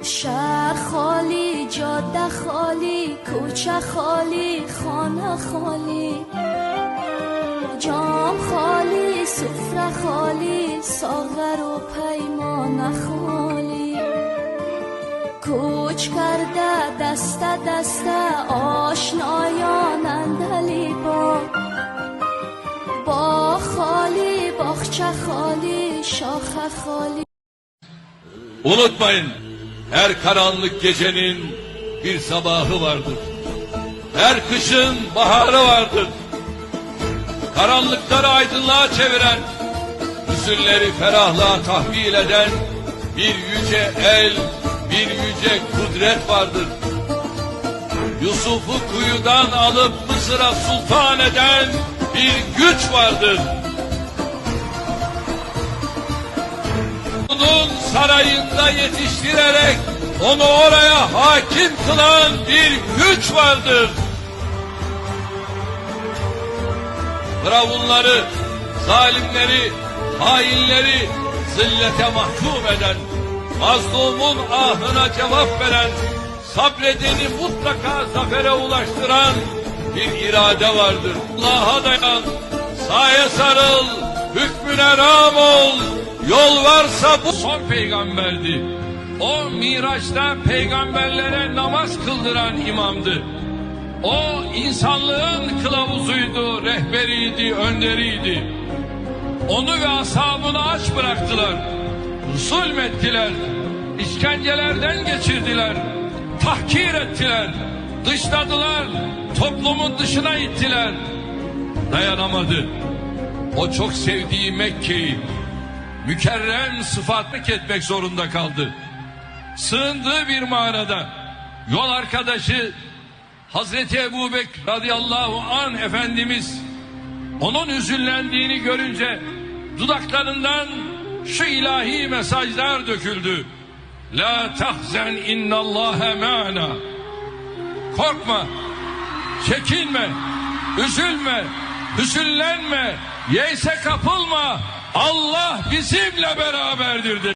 شهر خالی، جاده خالی، کوچه خالی، خانه خالی، جام خالی، سفره خالی، ساغر و پیمانه خالی. کوچ کرده دست دست آشنایان اندلی با خالی، باغچه خالی، şaxa خالی. Unutmayın, her karanlık gecenin bir sabahı vardır. Her kışın baharı vardır. Karanlıkları aydınlığa çeviren, hüzünleri ferahlığa tahvil eden bir yüce el, bir yüce kudret vardır. Yusuf'u kuyudan alıp Mısır'a sultan eden bir güç vardır. Onun sarayında yetiştirerek onu oraya hakim kılan bir güç vardır. Firavunları, zalimleri, hainleri zillete mahkum eden, mazlumun ahına cevap veren, sabredeni mutlaka zafere ulaştıran bir irade vardır. Allah'a dayan, saye sarıl, hükmüne rağm ol. Yol varsa bu son peygamberdi. O Miraç'ta peygamberlere namaz kıldıran imamdı. O insanlığın kılavuzuydu, rehberiydi, önderiydi. Onu ve ashabını aç bıraktılar. Zulmettiler, işkencelerden geçirdiler, tahkir ettiler, dışladılar, toplumun dışına ittiler. Dayanamadı. O çok sevdiği Mekke'yi mükerrem sıfatlık etmek zorunda kaldı. Sığındığı bir mağarada yol arkadaşı Hazreti Ebubekir radıyallahu anh Efendimiz onun hüzünlendiğini görünce dudaklarından şu ilahi mesajlar döküldü. La tahzen innallâhe ma'ana. Korkma, çekinme, üzülme, hüzünlenme, yeyse kapılma. Allah bizimle beraberdir dedi.